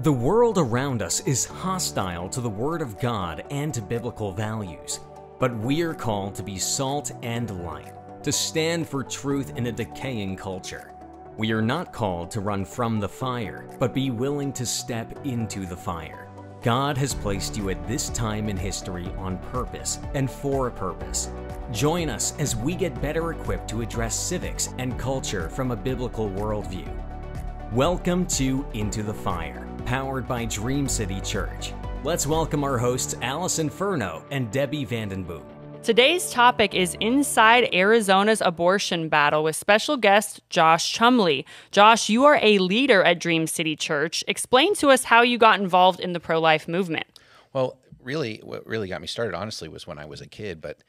The world around us is hostile to the Word of God and to biblical values, but we are called to be salt and light, to stand for truth in a decaying culture. We are not called to run from the fire, but be willing to step into the fire. God has placed you at this time in history on purpose and for a purpose. Join us as we get better equipped to address civics and culture from a biblical worldview. Welcome to Into the Fire, powered by Dream City Church. Let's welcome our hosts Alison Furno and Debi Vandenboom. Today's topic is Inside Arizona's Abortion Battle with special guest Josh Chumley. Josh, you are a leader at Dream City Church. Explain to us how you got involved in the pro-life movement. Well, really, what really got me started, honestly, was when I was a kid, but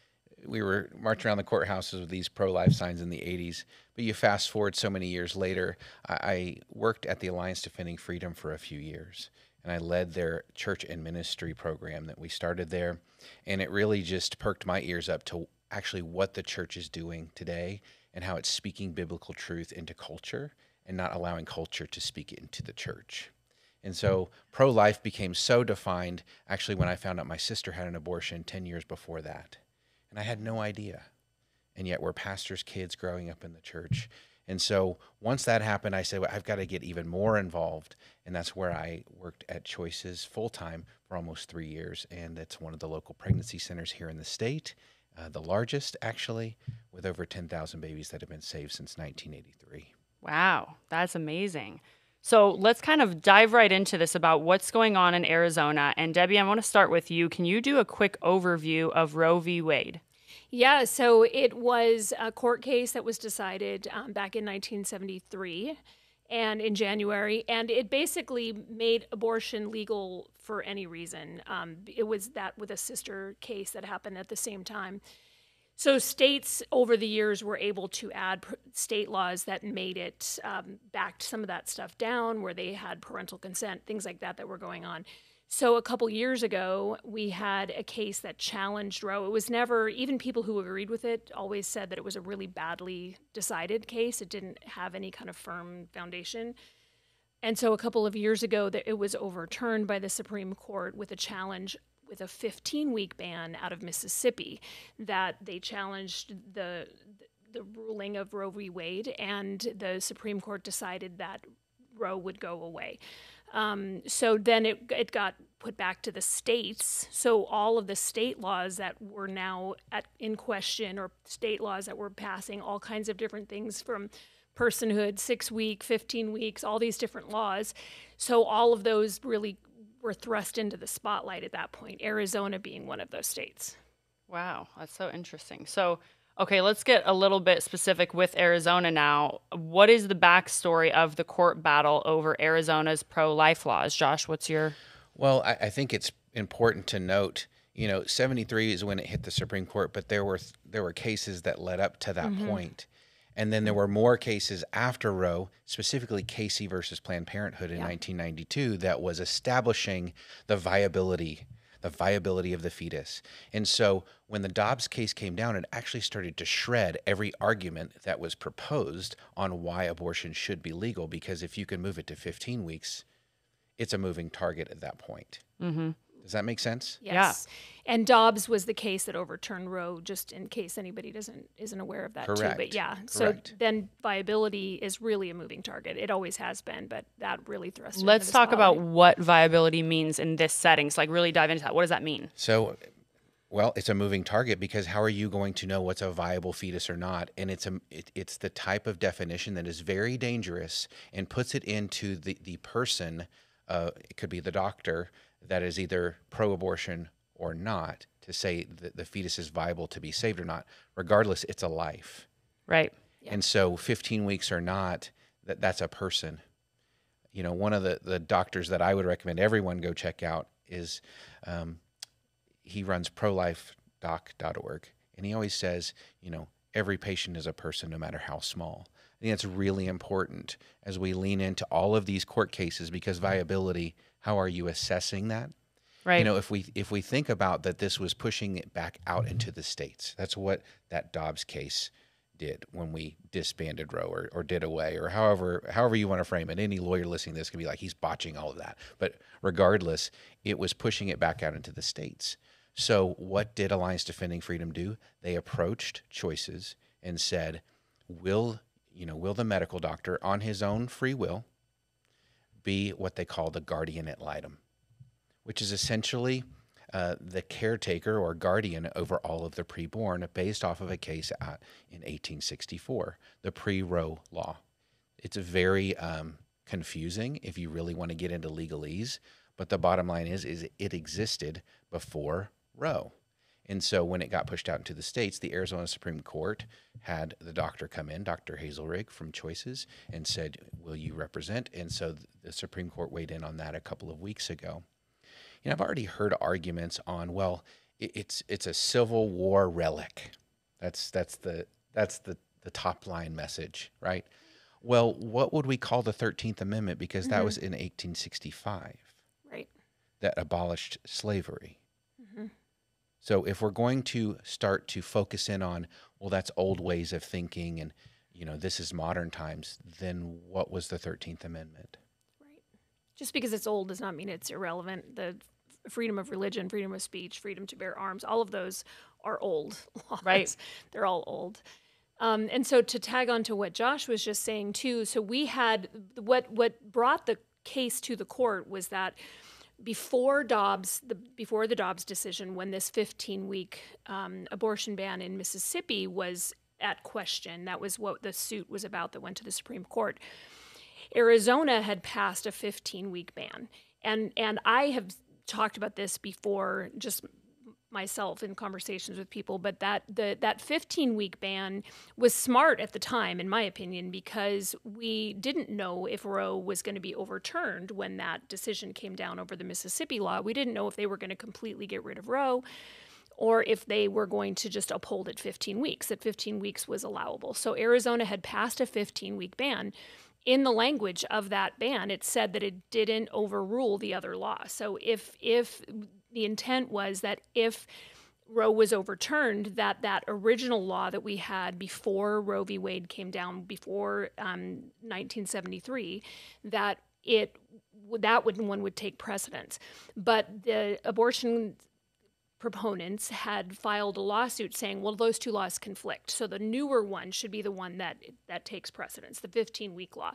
we were marching around the courthouses with these pro-life signs in the 80s. But you fast forward so many years later, I worked at the Alliance Defending Freedom for a few years, and I led their church and ministry program that we started there. And it really just perked my ears up to actually what the church is doing today and how it's speaking biblical truth into culture and not allowing culture to speak it into the church. And so pro-life became so defined actually when I found out my sister had an abortion 10 years before that. And I had no idea. And yet we're pastors' kids growing up in the church. And so once that happened, I said, well, I've got to get even more involved. And that's where I worked at Choices full-time for almost 3 years. And it's one of the local pregnancy centers here in the state, the largest, actually, with over 10,000 babies that have been saved since 1983. Wow, that's amazing. So let's kind of dive right into this about what's going on in Arizona. And Debi, I want to start with you. Can you do a quick overview of Roe v. Wade? Yeah, so it was a court case that was decided back in 1973 and in January, and it basically made abortion legal for any reason. It was that with a sister case that happened at the same time. So states over the years were able to add state laws that made it, backed some of that stuff down, where they had parental consent, things like that were going on. So a couple years ago, we had a case that challenged Roe. It was never, even people who agreed with it always said that it was a really badly decided case. It didn't have any kind of firm foundation. And so a couple of years ago, it was overturned by the Supreme Court with a challenge with a 15-week ban out of Mississippi, that they challenged the ruling of Roe v. Wade, and the Supreme Court decided that Roe would go away. So then it got put back to the states. So all of the state laws that were now in question, or state laws that were passing all kinds of different things from personhood, 6 week, 15 weeks, all these different laws. So all of those really were thrust into the spotlight at that point, Arizona being one of those states. Wow, that's so interesting. So, okay, let's get a little bit specific with Arizona now. What is the backstory of the court battle over Arizona's pro-life laws? Josh, what's your... Well, I think it's important to note, 73 is when it hit the Supreme Court, but there were cases that led up to that point. And then there were more cases after Roe, specifically Casey versus Planned Parenthood in 1992, that was establishing the viability of the fetus. And so when the Dobbs case came down, it actually started to shred every argument that was proposed on why abortion should be legal, because if you can move it to 15 weeks, it's a moving target at that point. Mm-hmm. Does that make sense? Yes. Yeah. And Dobbs was the case that overturned Roe, just in case anybody isn't aware of that. Correct. Too. But yeah, Correct. So then viability is really a moving target. It always has been, but that really thrust. Let's talk about what viability means in this setting. So, like, really dive into that. What does that mean? So, well, it's a moving target, because how are you going to know what's a viable fetus or not? And it's the type of definition that is very dangerous and puts it into the person. It could be the doctor that is either pro-abortion or not, to say that the fetus is viable to be saved or not. Regardless, it's a life. Right. Yeah. And so 15 weeks or not, that's a person. One of the doctors that I would recommend everyone go check out is, he runs prolifedoc.org. And he always says, every patient is a person, no matter how small. I think that's really important as we lean into all of these court cases, because viability, how are you assessing that? Right. If we think about that, this was pushing it back out into the states. That's what that Dobbs case did when we disbanded Roe or did away, or however you want to frame it. Any lawyer listening to this can be like, he's botching all of that. But regardless, it was pushing it back out into the states. So what did Alliance Defending Freedom do? They approached Choices and said, will the medical doctor on his own free will be what they call the guardian ad litem, which is essentially the caretaker or guardian over all of the preborn, based off of a case in 1864, the pre-Roe law. It's very confusing if you really want to get into legalese, but the bottom line is it existed before Roe. And so when it got pushed out into the states, the Arizona Supreme Court had the doctor come in, Dr. Hazelrig from Choices, and said, will you represent? And so the Supreme Court weighed in on that a couple of weeks ago. I've already heard arguments on, well, it's a Civil War relic. That's the top line message, right? Well, what would we call the 13th Amendment? Because that was in 1865. Right. That abolished slavery. So if we're going to start to focus in on, well, that's old ways of thinking and, this is modern times, then what was the 13th Amendment? Right. Just because it's old does not mean it's irrelevant. The freedom of religion, freedom of speech, freedom to bear arms, all of those are old laws. Right. They're all old. And so to tag on to what Josh was just saying too, so we had, what brought the case to the court was that before the Dobbs decision, when this 15-week abortion ban in Mississippi was at question, that was what the suit was about that went to the Supreme Court. Arizona had passed a 15-week ban, and I have talked about this before, just myself in conversations with people, but that 15-week ban was smart at the time, in my opinion, because we didn't know if Roe was going to be overturned when that decision came down over the Mississippi law. We didn't know if they were going to completely get rid of Roe or if they were going to just uphold it 15 weeks, that 15 weeks was allowable. So Arizona had passed a 15-week ban. In the language of that ban, it said that it didn't overrule the other law. So if the intent was that if Roe was overturned, that original law that we had before Roe v. Wade came down, before 1973, that one would take precedence. But the abortion proponents had filed a lawsuit saying, well, those two laws conflict. So the newer one should be the one that takes precedence, the 15-week law.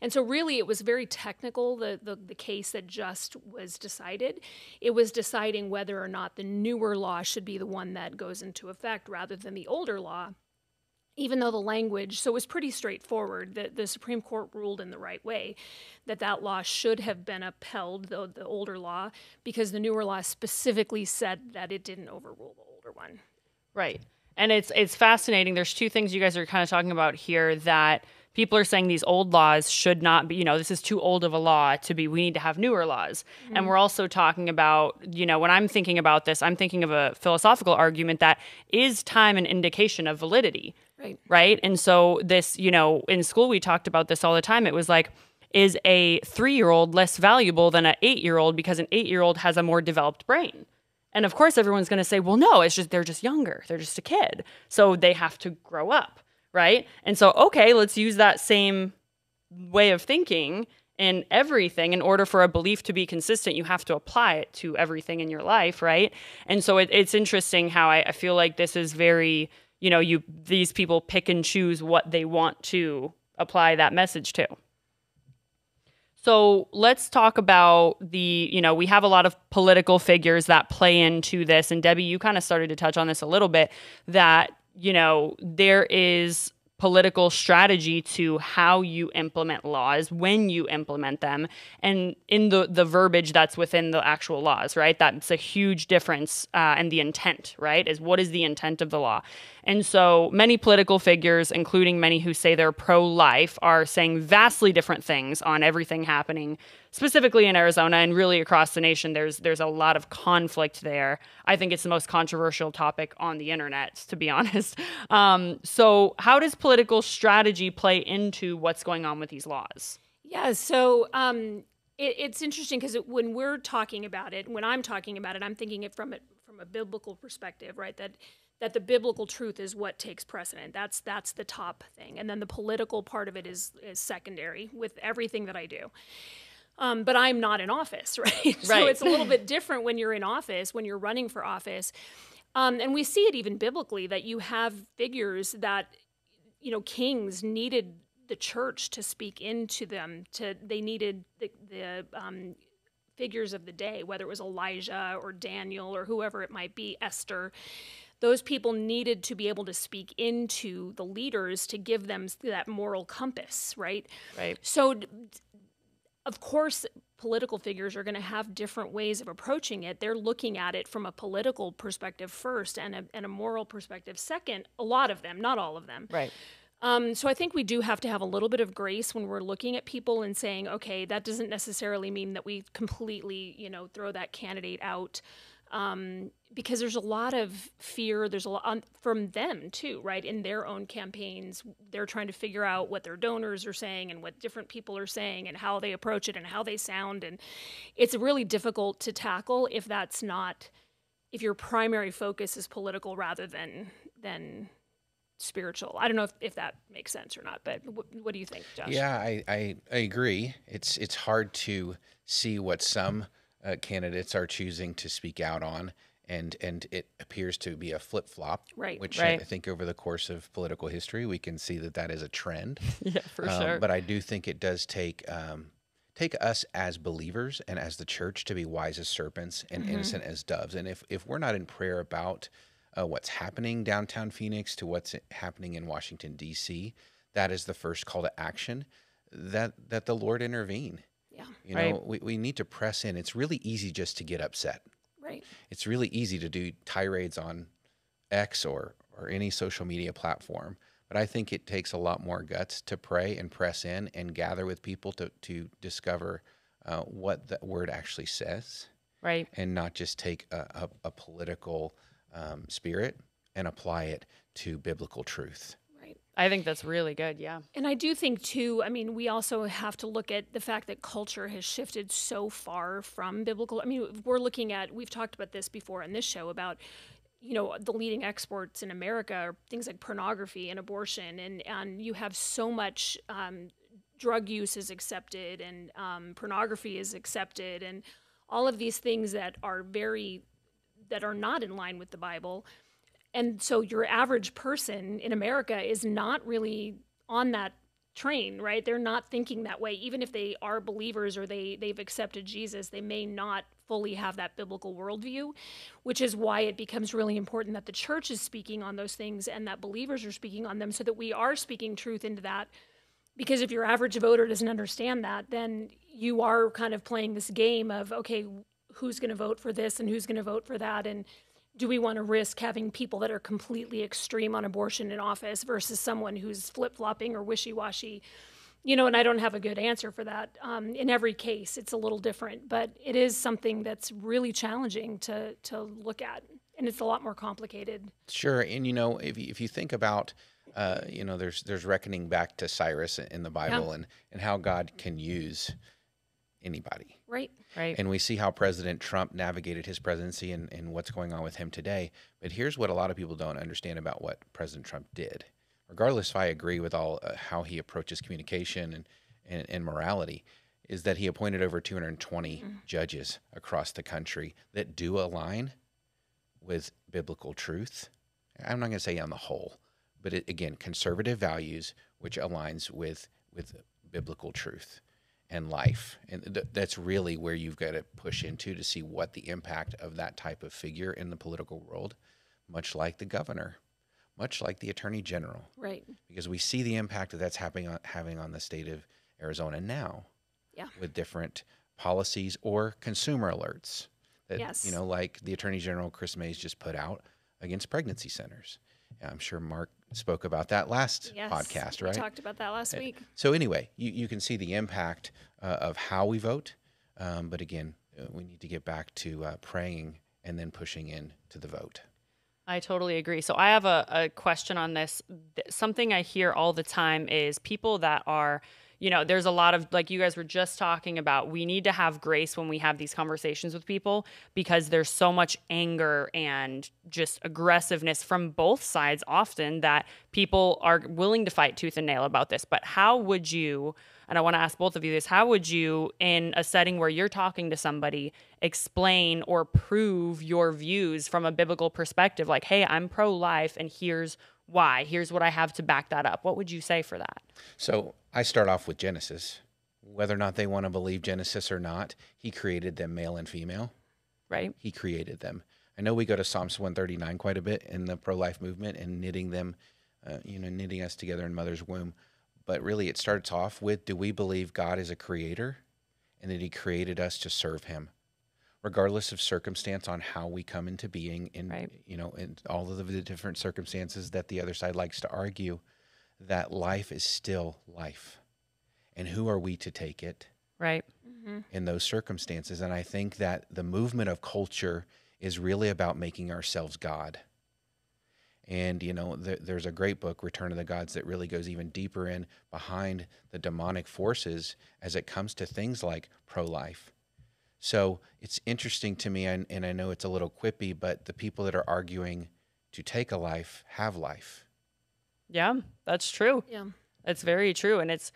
And so really it was very technical, the case that just was decided. It was deciding whether or not the newer law should be the one that goes into effect rather than the older law, even though the language, so it was pretty straightforward. The Supreme Court ruled in the right way that law should have been upheld, the older law, because the newer law specifically said that it didn't overrule the older one. Right. And it's fascinating. There's two things you guys are kind of talking about here that people are saying these old laws should not be, this is too old of a law to be, we need to have newer laws. Mm-hmm. And we're also talking about, when I'm thinking about this, I'm thinking of a philosophical argument that is time an indication of validity? Right. And so this, in school, we talked about this all the time. It was like, is a 3-year-old less valuable than an 8-year-old because an 8-year-old has a more developed brain? And of course, everyone's going to say, well, no, they're just younger. They're just a kid. So they have to grow up. Right. And so, okay, let's use that same way of thinking in everything. In order for a belief to be consistent, you have to apply it to everything in your life. Right. And so it's interesting how I feel like this is very, these people pick and choose what they want to apply that message to. So let's talk about we have a lot of political figures that play into this. And Debi, you kind of started to touch on this a little bit, that, there is political strategy to how you implement laws, when you implement them, and in the verbiage that's within the actual laws, right? That's a huge difference. And the intent, right, is what is the intent of the law? And so many political figures, including many who say they're pro-life, are saying vastly different things on everything happening, specifically in Arizona and really across the nation. There's a lot of conflict there. I think it's the most controversial topic on the internet, to be honest. So how does political strategy play into what's going on with these laws? Yeah, so It's interesting because when we're talking about it, when I'm talking about it, I'm thinking it from a biblical perspective, right? That the biblical truth is what takes precedent. That's the top thing, and then the political part of it is secondary with everything that I do. But I'm not in office, right? So it's a little bit different when you're in office, when you're running for office. And we see it even biblically that you have figures that, kings needed the church to speak into them. They needed the figures of the day, whether it was Elijah or Daniel or whoever it might be, Esther. Those people needed to be able to speak into the leaders to give them that moral compass, right? Right. So, of course, political figures are going to have different ways of approaching it. They're looking at it from a political perspective first and a moral perspective second. A lot of them, not all of them. Right. So I think we do have to have a little bit of grace when we're looking at people and saying, okay, that doesn't necessarily mean that we completely, throw that candidate out. Because there's a lot of fear. There's a lot from them too, right? In their own campaigns, they're trying to figure out what their donors are saying and what different people are saying and how they approach it and how they sound. And it's really difficult to tackle if your primary focus is political rather than spiritual. I don't know if that makes sense or not, but what do you think, Josh? Yeah, I agree. It's hard to see what some candidates are choosing to speak out on, and it appears to be a flip-flop, right? Which I think over the course of political history, we can see that is a trend. Yeah, for sure. But I do think it does take us as believers and as the church to be wise as serpents and innocent as doves. And if we're not in prayer about what's happening downtown Phoenix to what's happening in Washington, D.C., that is the first call to action, that the Lord intervene. Yeah. We need to press in. It's really easy just to get upset. Right. It's really easy to do tirades on X or any social media platform. But I think it takes a lot more guts to pray and press in and gather with people to discover what the word actually says. Right. And not just take a political spirit and apply it to biblical truth. Right. I think that's really good, yeah. And I do think, too, we also have to look at the fact that culture has shifted so far from biblical. We've talked about this before on this show about, the leading exports in America are things like pornography and abortion, and you have so much drug use is accepted and pornography is accepted, and all of these things that are not in line with the Bible. And so your average person in America is not really on that train, right? They're not thinking that way. Even if they are believers or they've accepted Jesus, they may not fully have that biblical worldview, which is why it becomes really important that the church is speaking on those things and that believers are speaking on them so that we are speaking truth into that. Because if your average voter doesn't understand that, then you are kind of playing this game of, okay, who's going to vote for this and who's going to vote for that, and do we want to risk having people that are completely extreme on abortion in office versus someone who's flip-flopping or wishy-washy? And I don't have a good answer for that. In every case, it's a little different, but it is something that's really challenging to look at, and it's a lot more complicated. Sure, and if you think about, there's reckoning back to Cyrus in the Bible, Yeah. and how God can use anybody. Right. And we see how President Trump navigated his presidency and what's going on with him today. But here's what a lot of people don't understand about what President Trump did. Regardless if I agree with all how he approaches communication and morality, is that he appointed over 220 judges across the country that do align with biblical truth. I'm not going to say on the whole, but again, conservative values, which aligns with biblical truth and life. And that's really where you've got to push into to see what the impact of that type of figure in the political world, much like the governor, much like the attorney general. Right. Because we see the impact that that's having on the state of Arizona now. Yeah. With different policies or consumer alerts that, Yes. like the attorney general Chris Mays just put out against pregnancy centers. I'm sure Mark spoke about that last podcast, right? We talked about that last week. So anyway, you can see the impact of how we vote. But again, we need to get back to praying and then pushing in to the vote. I totally agree. So I have a question on this. Something I hear all the time is people that are, you know, there's a lot of, like you guys were just talking about, we need to have grace when we have these conversations with people because there's so much anger and just aggressiveness from both sides often that people are willing to fight tooth and nail about this. But how would you, and I want to ask both of you this, how would you, in a setting where you're talking to somebody, explain or prove your views from a biblical perspective? Like, hey, I'm pro-life and here's why. Here's what I have to back that up. What would you say for that? So I start off with Genesis. Whether or not they want to believe Genesis or not, he created them male and female. Right. He created them. I know we go to Psalms 139 quite a bit in the pro-life movement and knitting them, knitting us together in mother's womb. But really it starts off with, do we believe God is a creator and that he created us to serve him? Regardless of circumstance on how we come into being in, Right. in all of the different circumstances that the other side likes to argue, that life is still life. And who are we to take it Right. in those circumstances? And I think that the movement of culture is really about making ourselves God. And, there's a great book, Return of the Gods, that really goes even deeper in behind the demonic forces as it comes to things like pro-life. So it's interesting to me, and I know it's a little quippy, but the people that are arguing to take a life have life. Yeah, that's true. Yeah. It's very true. And it's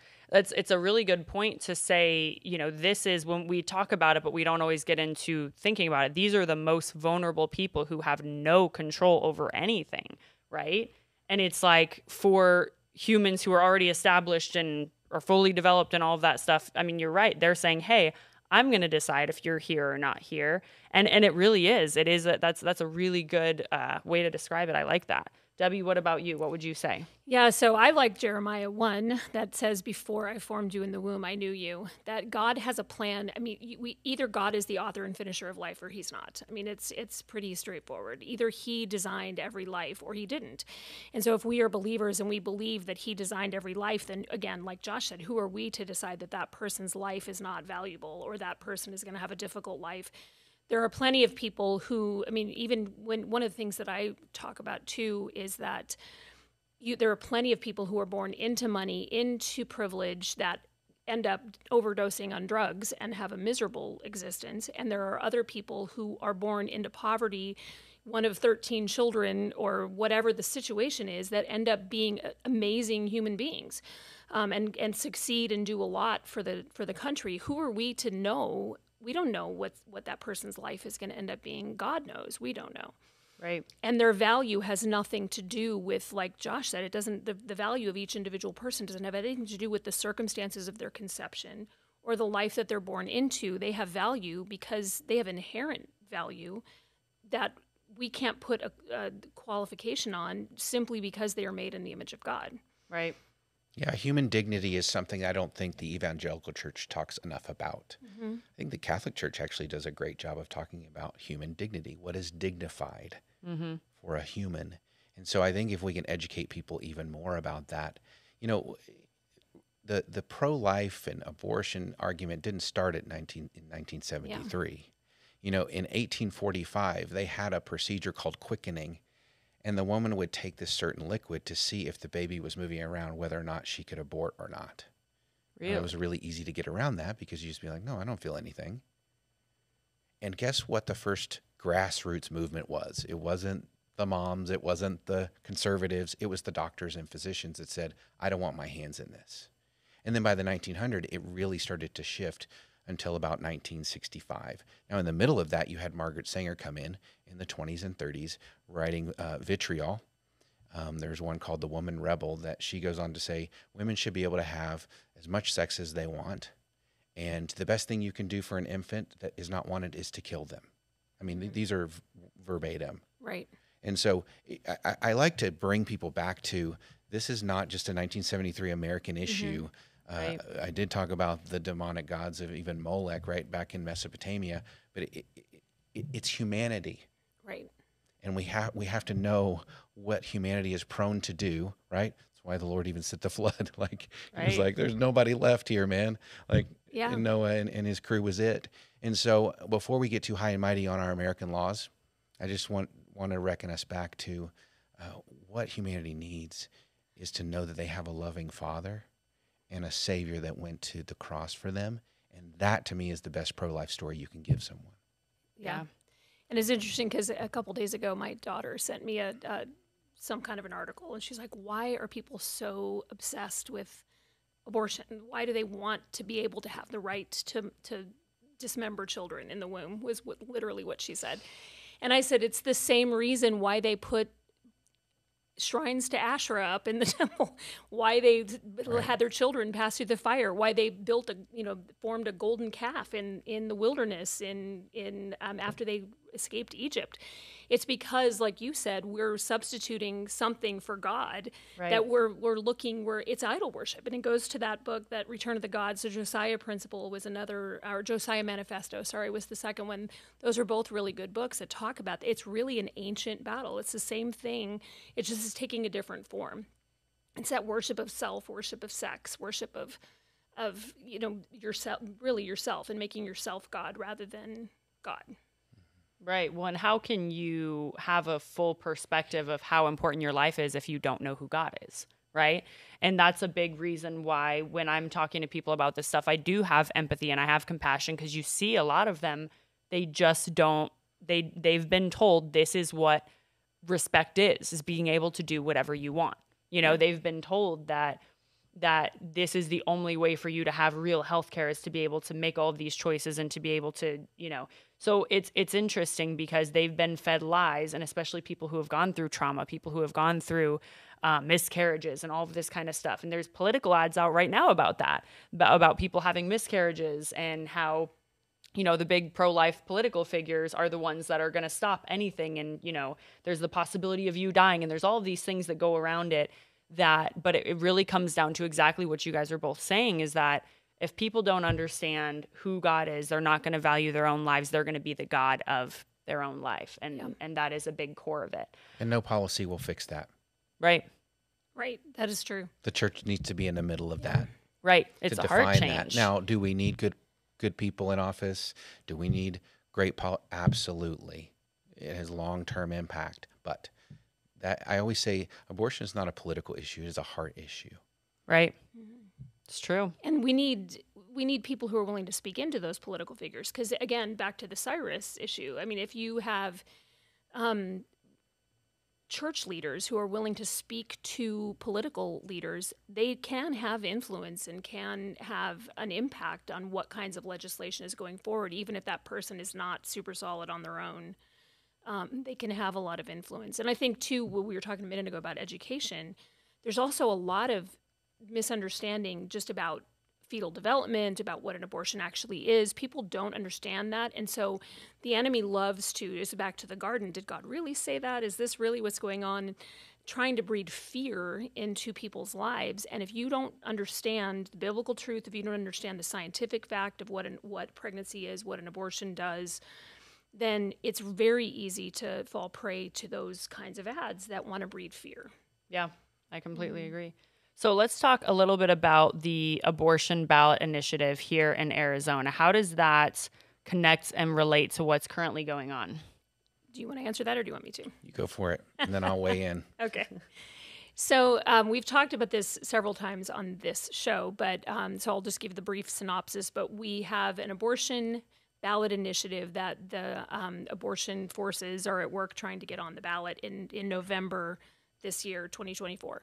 a really good point to say, this is when we talk about it, but we don't always get into thinking about it. These are the most vulnerable people who have no control over anything, right? And it's like for humans who are already established and are fully developed and all of that stuff, I mean, you're right. They're saying, hey, I'm going to decide if you're here or not here. And it really is. It is. That's a really good way to describe it. I like that. Debi, what about you? What would you say? Yeah, so I like Jeremiah 1 that says, before I formed you in the womb, I knew you. That God has a plan. I mean, either God is the author and finisher of life or he's not. I mean, it's pretty straightforward. Either he designed every life or he didn't. And so if we are believers and we believe that he designed every life, then again, like Josh said, who are we to decide that that person's life is not valuable or that person is going to have a difficult life? There are plenty of people who, I mean, even when one of the things that I talk about too is that there are plenty of people who are born into money, into privilege, that end up overdosing on drugs and have a miserable existence. And there are other people who are born into poverty, one of 13 children, or whatever the situation is, that end up being amazing human beings and succeed and do a lot for the country. Who are we to know? We don't know what that person's life is going to end up being. God knows. We don't know. Right. And their value has nothing to do with, like Josh said, it doesn't, the value of each individual person doesn't have anything to do with the circumstances of their conception or the life that they're born into. They have value because they have inherent value that we can't put a qualification on simply because they are made in the image of God. Right. Yeah, human dignity is something I don't think the evangelical church talks enough about. Mm-hmm. I think the Catholic Church actually does a great job of talking about human dignity. What is dignified for a human? And so I think if we can educate people even more about that, the pro-life and abortion argument didn't start in 1973. Yeah. In 1845, they had a procedure called quickening. And the woman would take this certain liquid to see if the baby was moving around, whether or not she could abort or not. Really? And it was really easy to get around that because you just be like, no, I don't feel anything. And guess what the first grassroots movement was? It wasn't the moms. It wasn't the conservatives. It was the doctors and physicians that said, I don't want my hands in this. And then by the 1900s, it really started to shift until about 1965. Now, in the middle of that, you had Margaret Sanger come in the 20s and 30s, writing Vitriol. There's one called The Woman Rebel that she goes on to say, women should be able to have as much sex as they want, and the best thing you can do for an infant that is not wanted is to kill them. I mean, these are verbatim. Right. And so I like to bring people back to, this is not just a 1973 American issue. Right. I did talk about the demonic gods of even Molech, right, back in Mesopotamia, but it's humanity. Right. And we have to know what humanity is prone to do, right? That's why the Lord even sent the flood. Like, He was like, there's nobody left here, man. Like, and Noah and his crew was it. And so before we get too high and mighty on our American laws, I just want to reckon us back to what humanity needs is to know that they have a loving Father and a Savior that went to the cross for them. And that, to me, is the best pro-life story you can give someone. Yeah. And it's interesting because a couple days ago, my daughter sent me some kind of an article, and she's like, why are people so obsessed with abortion? Why do they want to be able to have the right to dismember children in the womb, was literally what she said. And I said, it's the same reason why they put shrines to Asherah up in the temple, why they had their children pass through the fire, why they built formed a golden calf in the wilderness after they escaped Egypt. It's because, like you said, we're substituting something for God, that we're looking where it's idol worship. And it goes to that book, that Return of the Gods. The Josiah Principle was another, or Josiah Manifesto, was the second one. Those are both really good books that talk about that. It's really an ancient battle. It's the same thing. It just is taking a different form. It's that worship of self, worship of sex, worship of yourself, really yourself, and making yourself God rather than God. Right. Well, and how can you have a full perspective of how important your life is if you don't know who God is, right? And that's a big reason why when I'm talking to people about this stuff, I do have empathy and I have compassion, because you see a lot of them, they just don't, they've been told this is what respect is being able to do whatever you want. They've been told that this is the only way for you to have real healthcare, is to be able to make all of these choices and to be able to, so it's interesting because they've been fed lies, and especially people who have gone through trauma, people who have gone through miscarriages and all of this kind of stuff. And there's political ads out right now about that, about people having miscarriages, and how, the big pro-life political figures are the ones that are going to stop anything. And, there's the possibility of you dying, and there's all of these things that go around it. But it really comes down to exactly what you guys are both saying, is that if people don't understand who God is, they're not going to value their own lives. They're going to be the God of their own life. And that is a big core of it. And no policy will fix that. Right. Right. That is true. The church needs to be in the middle of that. Right. It's a hard change. That. Now, do we need good people in office? Do we need great Absolutely. It has long-term impact. But that, I always say, abortion is not a political issue. It is a heart issue. Right. It's true. And we need people who are willing to speak into those political figures. Because, again, back to the Cyrus issue. I mean, if you have church leaders who are willing to speak to political leaders, they can have influence and can have an impact on what kinds of legislation is going forward, even if that person is not super solid on their own. They can have a lot of influence. And I think, too, what we were talking a minute ago about education, there's also a lot of misunderstanding just about fetal development, about what an abortion actually is. People don't understand that. And so the enemy loves to, it's back to the garden. Did God really say that? Is this really what's going on? Trying to breed fear into people's lives. And if you don't understand the biblical truth, if you don't understand the scientific fact of what pregnancy is, what an abortion does, then it's very easy to fall prey to those kinds of ads that want to breed fear. Yeah, I completely agree. So let's talk a little bit about the abortion ballot initiative here in Arizona. How does that connect and relate to what's currently going on? Do you want to answer that, or do you want me to? You go for it, and then I'll weigh in. Okay. So we've talked about this several times on this show, but so I'll just give the brief synopsis. But we have an abortion ballot initiative that the abortion forces are at work trying to get on the ballot in November this year, 2024.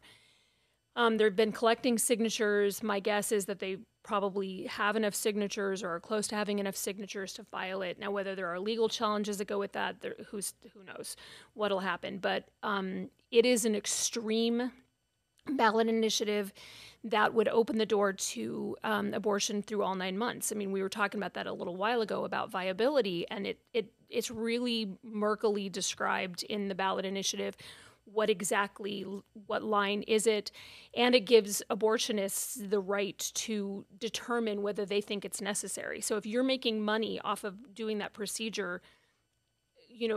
They've been collecting signatures. My guess is that they probably have enough signatures or are close to having enough signatures to file it. Now, whether there are legal challenges that go with that, who knows what'll happen. But it is an extreme ballot initiative that would open the door to abortion through all 9 months. I mean, we were talking about that a little while ago about viability, and it's really murkily described in the ballot initiative. What line is it? And it gives abortionists the right to determine whether they think it's necessary. So if you're making money off of doing that procedure,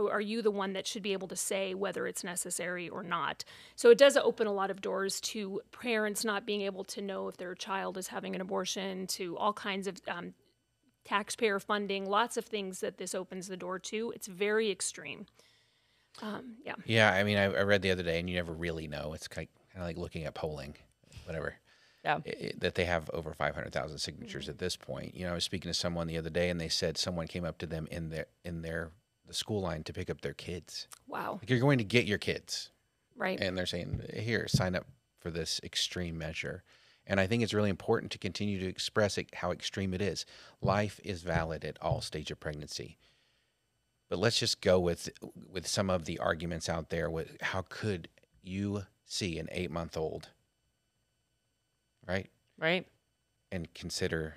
are you the one that should be able to say whether it's necessary or not? So it does open a lot of doors to parents not being able to know if their child is having an abortion, to all kinds of taxpayer funding, lots of things that this opens the door to. It's very extreme. Yeah, I mean, I read the other day, and you never really know. It's kind of like looking at polling, whatever. that they have over 500,000 signatures at this point. You know, I was speaking to someone the other day, and they said someone came up to them in the school line to pick up their kids. Wow. Like, you're going to get your kids. Right. And they're saying, here, sign up for this extreme measure. And I think it's really important to continue to express how extreme it is. Life is valid at all stage of pregnancy. But let's just go with some of the arguments out there. How could you see an 8-month-old, right? Right. And consider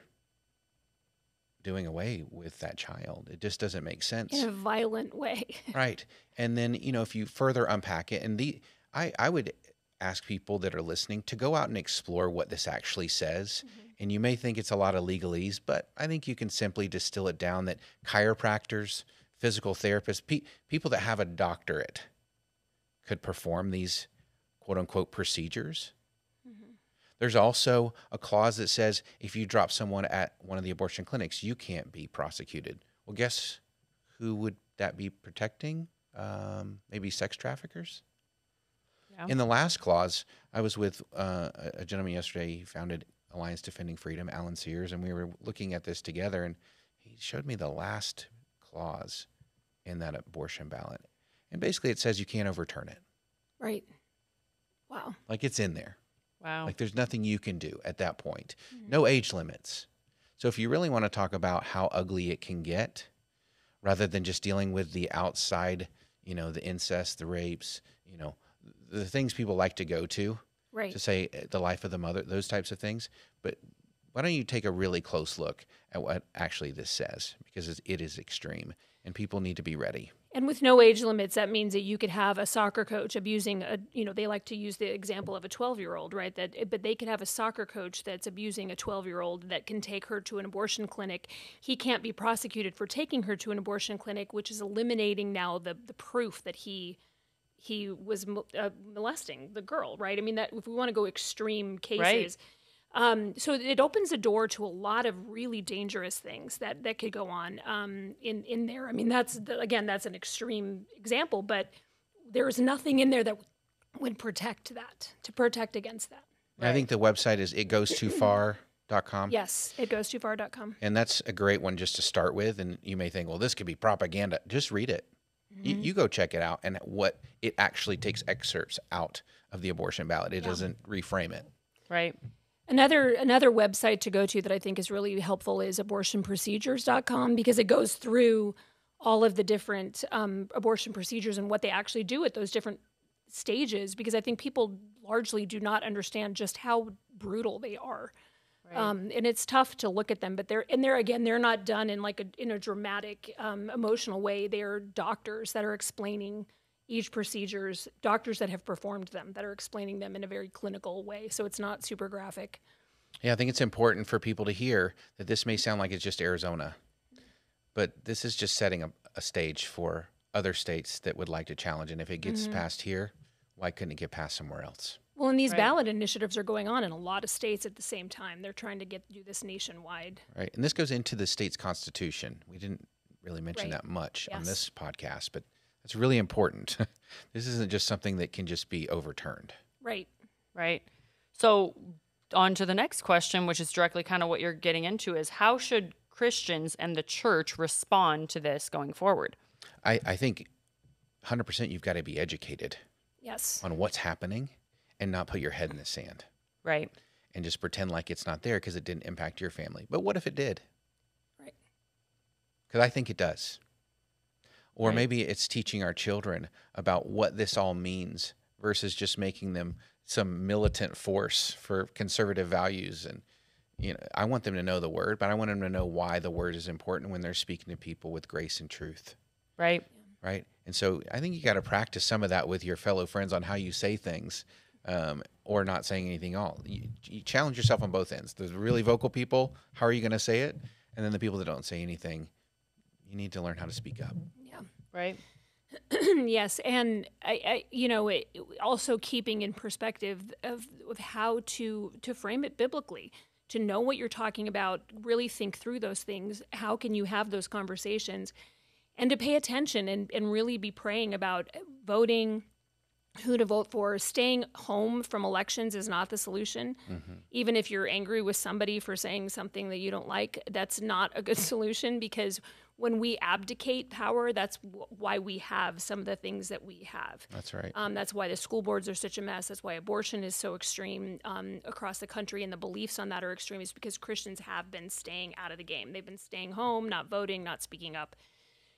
doing away with that child? It just doesn't make sense. In a violent way. Right. And then, you know, if you further unpack it, and I would ask people that are listening to go out and explore what this actually says. And you may think it's a lot of legalese, but I think you can simply distill it down that chiropractors, physical therapists, people that have a doctorate could perform these quote unquote procedures. There's also a clause that says if you drop someone at one of the abortion clinics, you can't be prosecuted. Well, guess who would that be protecting? Maybe sex traffickers? Yeah. In the last clause, I was with a gentleman yesterday. He founded Alliance Defending Freedom, Alan Sears, and we were looking at this together, and he showed me the last clause in that abortion ballot. And basically it says you can't overturn it. Right. Wow. Like, it's in there. Wow. Like, there's nothing you can do at that point. No age limits. So if you really want to talk about how ugly it can get, rather than just dealing with the outside, you know, the incest, the rapes, you know, the things people like to go to, right, to say the life of the mother, those types of things. But why don't you take a really close look at what actually this says? Because it is extreme, and people need to be ready. And with no age limits, that means that you could have a soccer coach abusing they like to use the example of a 12-year-old, right? But they could have a soccer coach that's abusing a 12-year-old that can take her to an abortion clinic. He can't be prosecuted for taking her to an abortion clinic, which is eliminating now the proof that he was molesting the girl, right? I mean, that if we want to go extreme cases. Right. So it opens a door to a lot of really dangerous things that could go on in there. I mean, that's an extreme example, but there's nothing in there that would protect against that. Right. I think the website is itgoestoofar.com. Yes, itgoestoofar.com. And that's a great one just to start with. And you may think, well, this could be propaganda. Just read it. You go check it out, and what it actually takes excerpts out of the abortion ballot. It doesn't reframe it. Right. Another website to go to that I think is really helpful is abortionprocedures.com, because it goes through all of the different abortion procedures and what they actually do at those different stages, because I think people largely do not understand just how brutal they are. Right. And it's tough to look at them, but they're not done in in a dramatic, emotional way. They're doctors that are explaining each procedures, doctors that have performed them, that are explaining them in a very clinical way. So it's not super graphic. Yeah, I think it's important for people to hear that this may sound like it's just Arizona, but this is just setting a stage for other states that would like to challenge. And if it gets passed here, why couldn't it get passed somewhere else? Well, and these ballot initiatives are going on in a lot of states at the same time. They're trying to do this nationwide. Right. And this goes into the state's constitution. We didn't really mention that much on this podcast, but it's really important. This isn't just something that can just be overturned. Right. Right. So on to the next question, which is directly kind of what you're getting into, is how should Christians and the church respond to this going forward? I think 100% you've got to be educated. Yes. On what's happening and not put your head in the sand. Right. And just pretend like it's not there because it didn't impact your family. But what if it did? Right. Because I think it does. Or maybe it's teaching our children about what this all means versus just making them some militant force for conservative values. And, I want them to know the word, but I want them to know why the word is important when they're speaking to people with grace and truth. Right. Right. And so I think you got to practice some of that with your fellow friends on how you say things, or not saying anything at all. You challenge yourself on both ends. The really vocal people, how are you going to say it? And then the people that don't say anything, you need to learn how to speak up. Yeah. Right. Yes. And also keeping in perspective of how to frame it biblically, to know what you're talking about, really think through those things. How can you have those conversations? And to pay attention and really be praying about voting, who to vote for. Staying home from elections is not the solution. Even if you're angry with somebody for saying something that you don't like, that's not a good solution, because when we abdicate power, that's why we have some of the things that we have. That's right. That's why the school boards are such a mess. That's why abortion is so extreme across the country, and the beliefs on that are extreme, is because Christians have been staying out of the game. They've been staying home, not voting, not speaking up.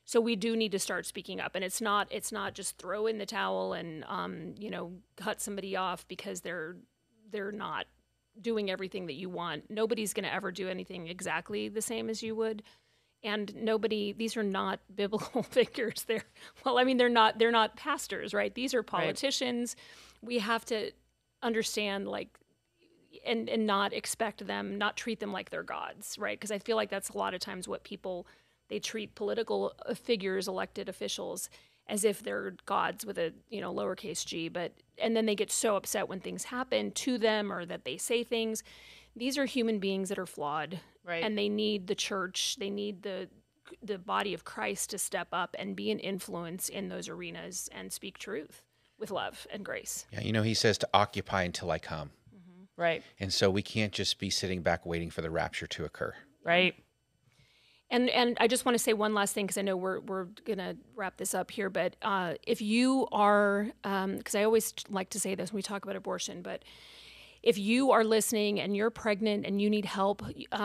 So we do need to start speaking up, and it's not just throw in the towel and cut somebody off because they're not doing everything that you want. Nobody's going to ever do anything exactly the same as you would, and these are not biblical figures. They're not pastors, right? These are politicians. Right. We have to understand and not expect them, not treat them like they're gods, right? Because I feel like that's a lot of times what they treat political figures, elected officials, as if they're gods with a lowercase g. And then they get so upset when things happen to them or that they say things. These are human beings that are flawed, right? And they need the church, they need the body of Christ to step up and be an influence in those arenas and speak truth with love and grace. Yeah, he says to occupy until I come. Mm-hmm. Right. And so we can't just be sitting back waiting for the rapture to occur. Right. And I just want to say one last thing, because I know we're going to wrap this up here, but if you are, because I always like to say this when we talk about abortion, but if you are listening and you're pregnant and you need help,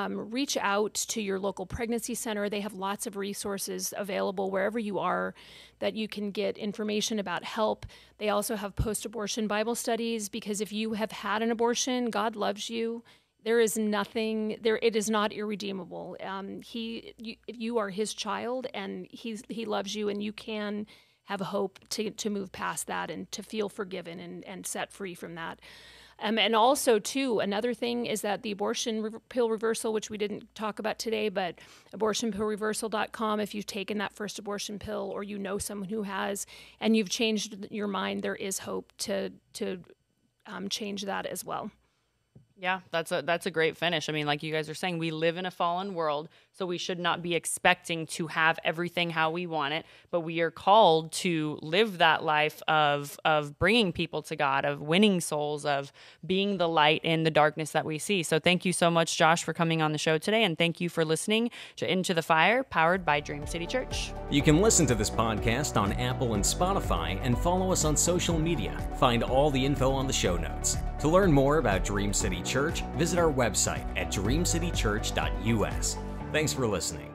reach out to your local pregnancy center. They have lots of resources available wherever you are that you can get information about help. They also have post-abortion Bible studies, because if you have had an abortion, God loves you. There is nothing there. It is not irredeemable. You are His child, and He loves you, and you can have hope to move past that and to feel forgiven and set free from that. And also, too, another thing is that the abortion pill reversal, which we didn't talk about today, but abortionpillreversal.com, if you've taken that first abortion pill or you know someone who has, and you've changed your mind, there is hope to change that as well. Yeah, that's a great finish. I mean, like you guys are saying, we live in a fallen world, so we should not be expecting to have everything how we want it, but we are called to live that life of bringing people to God, of winning souls, of being the light in the darkness that we see. So thank you so much, Josh, for coming on the show today, and thank you for listening to Into the Fire, powered by Dream City Church. You can listen to this podcast on Apple and Spotify, and follow us on social media. Find all the info on the show notes. To learn more about Dream City Church, visit our website at dreamcitychurch.us. Thanks for listening.